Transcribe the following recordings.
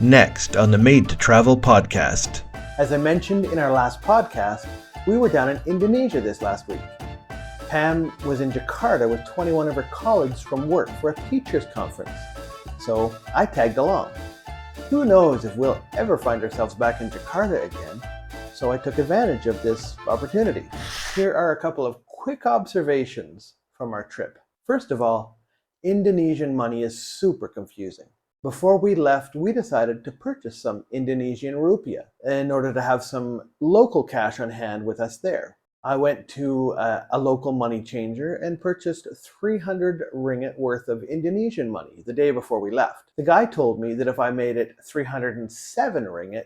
Next on the Made to Travel podcast. As I mentioned in our last podcast, we were down in Indonesia this last week. Pam was in Jakarta with 21 of her colleagues from work for a teachers conference, so I tagged along. Who knows if we'll ever find ourselves back in Jakarta again, so I took advantage of this opportunity. Here are a couple of quick observations from our trip. First of all, Indonesian money is super confusing. Before we left, we decided to purchase some Indonesian rupiah in order to have some local cash on hand with us there. I went to a local money changer and purchased 300 ringgit worth of Indonesian money the day before we left. The guy told me that if I made it 307 ringgit,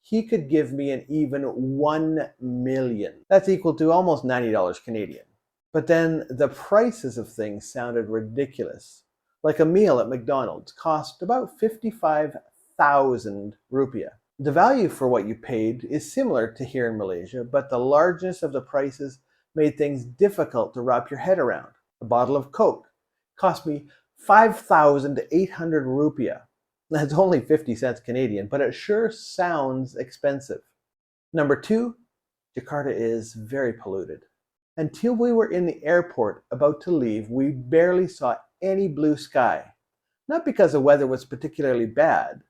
he could give me an even 1 million. That's equal to almost $90 Canadian. But then the prices of things sounded ridiculous. Like a meal at McDonald's cost about 55,000 rupiah. The value for what you paid is similar to here in Malaysia, but the largeness of the prices made things difficult to wrap your head around. A bottle of Coke cost me 5,800 rupiah. That's only 50 cents Canadian, but it sure sounds expensive. Number two, Jakarta is very polluted. Until we were in the airport about to leave, we barely saw any blue sky. Not because the weather was particularly bad,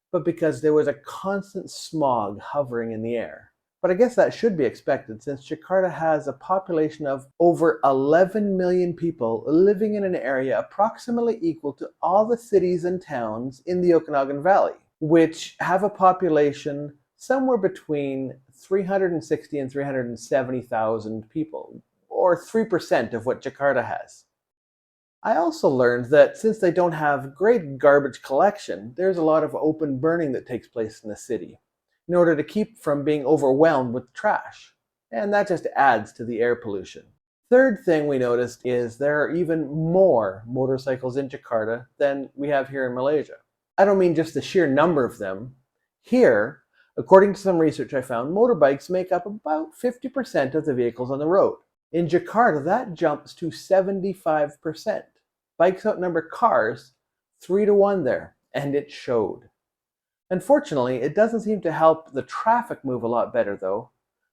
but because there was a constant smog hovering in the air. But I guess that should be expected since Jakarta has a population of over 11 million people living in an area approximately equal to all the cities and towns in the Okanagan Valley, which have a population somewhere between 360 and 370,000 people, or 3% of what Jakarta has. I also learned that since they don't have great garbage collection, there's a lot of open burning that takes place in the city in order to keep from being overwhelmed with trash. And that just adds to the air pollution. Third thing we noticed is there are even more motorcycles in Jakarta than we have here in Malaysia. I don't mean just the sheer number of them. Here, according to some research I found, motorbikes make up about 50% of the vehicles on the road. In Jakarta, that jumps to 75%. Bikes outnumber cars 3-1 there, and it showed. Unfortunately, it doesn't seem to help the traffic move a lot better though.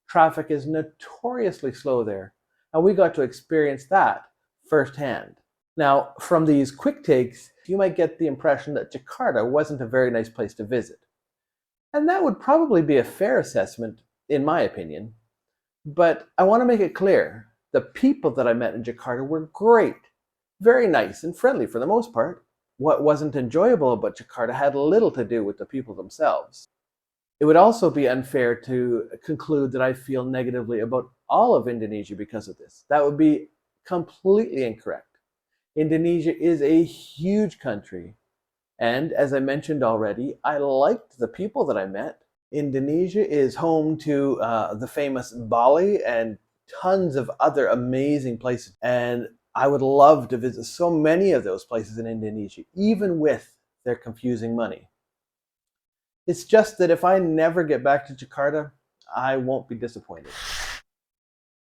Traffic is notoriously slow there, and we got to experience that firsthand. Now, from these quick takes, you might get the impression that Jakarta wasn't a very nice place to visit. And that would probably be a fair assessment, in my opinion. But I want to make it clear, the people that I met in Jakarta were great. Very nice and friendly for the most part. What wasn't enjoyable about Jakarta had little to do with the people themselves. It would also be unfair to conclude that I feel negatively about all of Indonesia because of this. That would be completely incorrect. Indonesia is a huge country, and as I mentioned already, I liked the people that I met. Indonesia is home to the famous Bali and tons of other amazing places, and I would love to visit so many of those places in Indonesia, even with their confusing money. It's just that if I never get back to Jakarta, I won't be disappointed.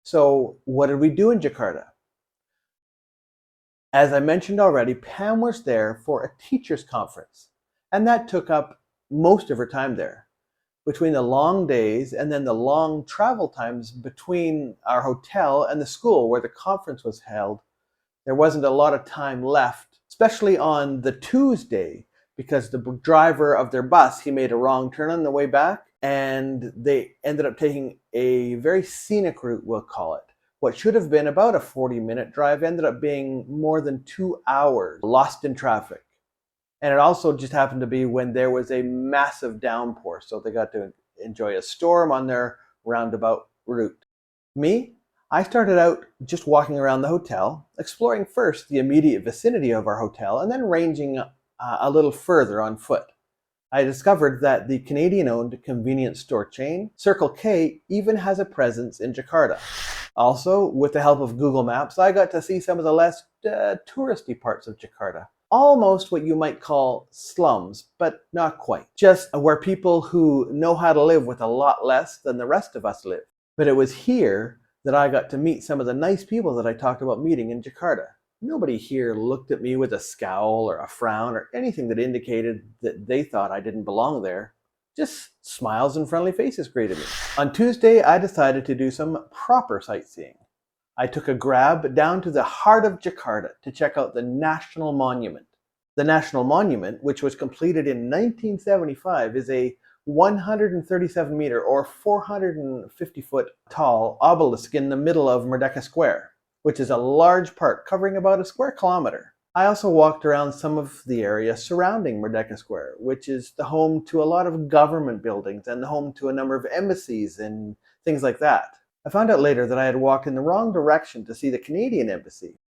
So what did we do in Jakarta? As I mentioned already, Pam was there for a teachers conference, and that took up most of her time there. Between the long days and then the long travel times between our hotel and the school where the conference was held, there wasn't a lot of time left, especially on the Tuesday, because the driver of their bus, he made a wrong turn on the way back, and they ended up taking a very scenic route, we'll call it. What should have been about a 40-minute drive ended up being more than 2 hours lost in traffic. And it also just happened to be when there was a massive downpour, so they got to enjoy a storm on their roundabout route. Me? I started out just walking around the hotel, exploring first the immediate vicinity of our hotel, and then ranging a little further on foot. I discovered that the Canadian-owned convenience store chain, Circle K, even has a presence in Jakarta. Also, with the help of Google Maps, I got to see some of the less touristy parts of Jakarta. Almost what you might call slums, but not quite. Just where people who know how to live with a lot less than the rest of us live. But it was here that I got to meet some of the nice people that I talked about meeting in Jakarta. Nobody here looked at me with a scowl or a frown or anything that indicated that they thought I didn't belong there. Just smiles and friendly faces greeted me. On Tuesday, I decided to do some proper sightseeing. I took a grab down to the heart of Jakarta to check out the National Monument. The National Monument, which was completed in 1975, is a 137 meter or 450 foot tall obelisk in the middle of Merdeka Square, which is a large park covering about a square kilometer. I also walked around some of the area surrounding Merdeka Square, which is the home to a lot of government buildings and the home to a number of embassies and things like that. I found out later that I had walked in the wrong direction to see the Canadian embassy.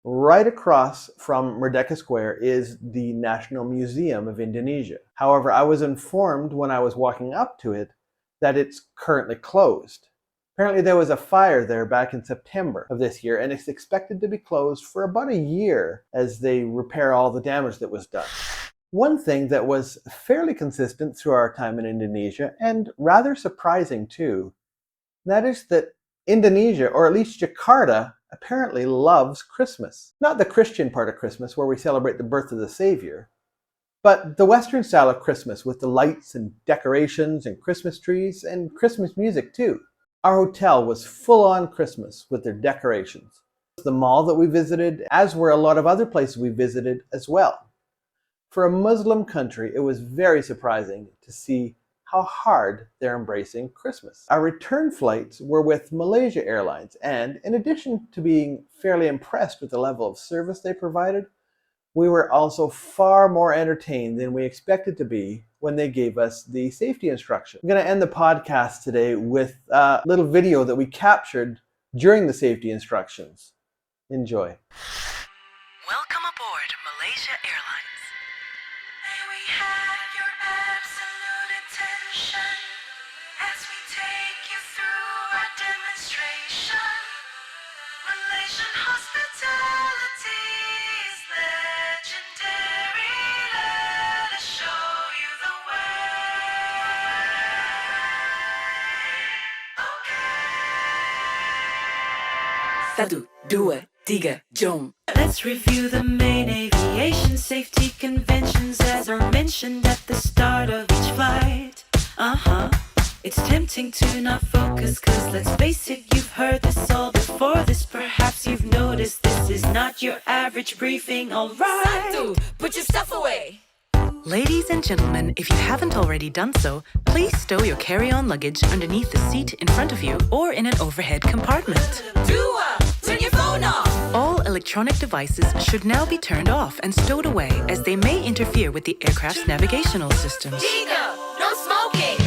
Right across from Merdeka Square is the National Museum of Indonesia. However, I was informed when I was walking up to it that it's currently closed. Apparently there was a fire there back in September of this year, and it's expected to be closed for about a year as they repair all the damage that was done. One thing that was fairly consistent through our time in Indonesia, and rather surprising too, that is that Indonesia, or at least Jakarta, apparently loves Christmas. Not the Christian part of Christmas where we celebrate the birth of the Savior, but the Western style of Christmas with the lights and decorations and Christmas trees and Christmas music too. Our hotel was full on Christmas with their decorations. The mall that we visited, as were a lot of other places we visited as well. For a Muslim country, it was very surprising to see how hard they're embracing Christmas. Our return flights were with Malaysia Airlines, and in addition to being fairly impressed with the level of service they provided, we were also far more entertained than we expected to be when they gave us the safety instruction. I'm going to end the podcast today with a little video that we captured during the safety instructions. Enjoy. Welcome aboard Malaysia Airlines. May we have your absolute attention as we take you through our demonstration. Malaysian hospitality is legendary. Let us show you the way. Okay. 1, 2, 3, jom. Let's review the main aviation safety conventions as are mentioned at the start of each flight. It's tempting to not focus, cause let's face it, you've heard this all before this. Perhaps you've noticed this is not your average briefing, alright? Satu, put your stuff away. Ladies and gentlemen, if you haven't already done so, please stow your carry-on luggage underneath the seat in front of you or in an overhead compartment. Dua, turn your phone off. All electronic devices should now be turned off and stowed away as they may interfere with the aircraft's navigational systems. Diga, no smoking.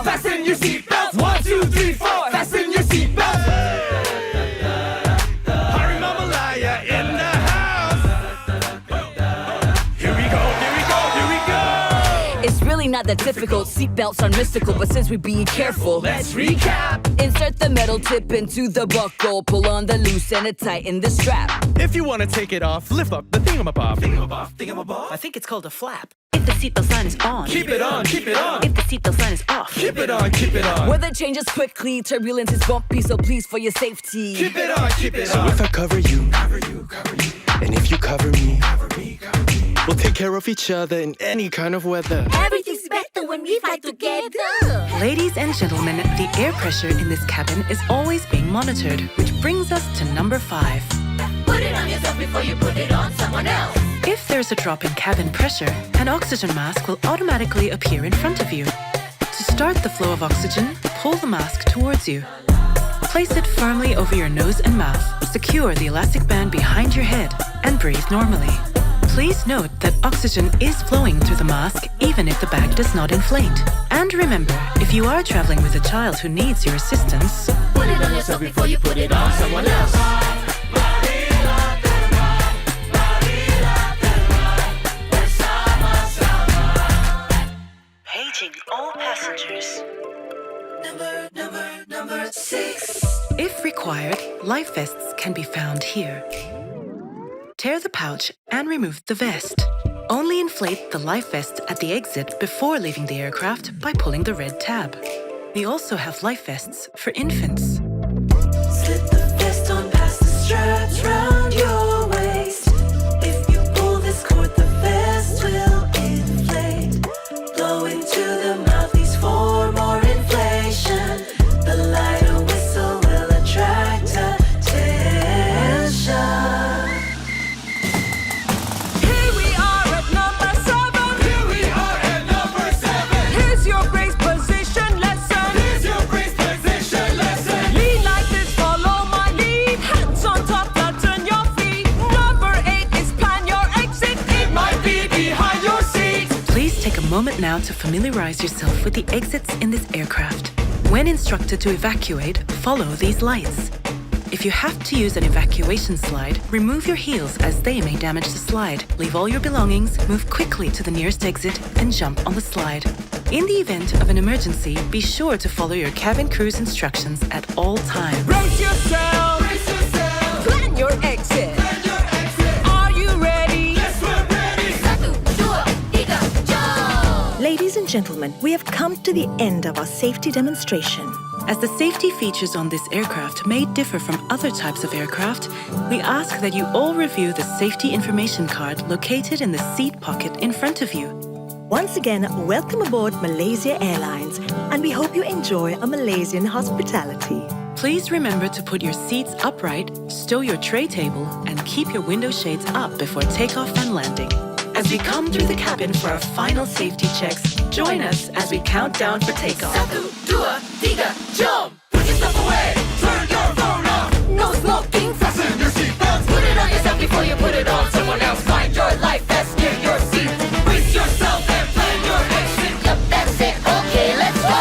Fasten your seatbelts. 1, 2, 3, 4. Fasten your seatbelts. Hari Mamalaya in the house. Here we go, here we go, here we go. It's really not that difficult. Seatbelts are mystical, but since we're being careful, Let's recap. insert the metal tip into the buckle, pull on the loose and tighten the strap. If you want to take it off, lift up the thingamabob. Thingamabob. I think it's called a flap. If the seatbelt sign is on, Keep it on, keep it on. if the seatbelt sign is off, Keep it on, keep it on. Weather changes quickly, turbulence is bumpy, so please for your safety. Keep it on, keep it So on. if I cover you, and if you cover me, we'll take care of each other in any kind of weather. Everything's better when we fly together. Ladies and gentlemen, the air pressure in this cabin is always being monitored, which brings us to number 5. Put it on yourself before you put it on someone else. If there's a drop in cabin pressure, an oxygen mask will automatically appear in front of you. To start the flow of oxygen, pull the mask towards you. Place it firmly over your nose and mouth, secure the elastic band behind your head, and breathe normally. Please note that oxygen is flowing through the mask even if the bag does not inflate. And remember, if you are traveling with a child who needs your assistance, Put it on yourself before you put it on someone else. Number 6. If required, life vests can be found here. Tear the pouch and remove the vest. Only inflate the life vest at the exit before leaving the aircraft by pulling the red tab. We also have life vests for infants. Slip the vest on past the straps round your waist. If you pull this cord, the vest will inflate. Blow into the mouthpiece for more inflation. The lighter whistle will attract attention. Here we are at number 7. Here we are at number 7. Here's your brace position lesson. Here's your brace position lesson. Lean like this, follow my lead. Hands on top, flatten your feet. Number 8 is plan your exit. It might be behind your seat. Please take a moment now to familiarize yourself with the exits in this aircraft. When instructed to evacuate, follow these lights. If you have to use an evacuation slide, remove your heels as they may damage the slide. Leave all your belongings, move quickly to the nearest exit, and jump on the slide. In the event of an emergency, be sure to follow your cabin crew's instructions at all times. Brace yourself. Brace yourself. Plan your exit. Plan your exit. Are you ready? Yes, we're ready. 1, 2, 3, jump! Ladies and gentlemen, we have come to the end of our safety demonstration. As the safety features on this aircraft may differ from other types of aircraft, we ask that you all review the safety information card located in the seat pocket in front of you. Once again, welcome aboard Malaysia Airlines, and we hope you enjoy a Malaysian hospitality. Please remember to put your seats upright, stow your tray table, and keep your window shades up before takeoff and landing. As we come through the cabin for our final safety checks, join us as we count down for takeoff. 1, 2, 3, jump! Put your stuff away. Turn your phone off. No smoking. Fasten your seatbelts. Put it on yourself before you put it on someone else. Find your life vest near your seat. Brace yourself and plan your exit. Yup, that's it. Okay, let's go!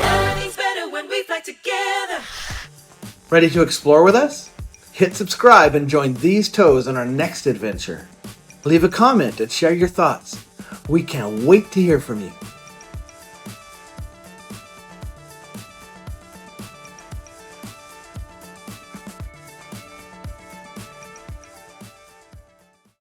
Everything's better when we fly together. Ready to explore with us? Hit subscribe and join these toes on our next adventure. Leave a comment and share your thoughts. We can't wait to hear from you.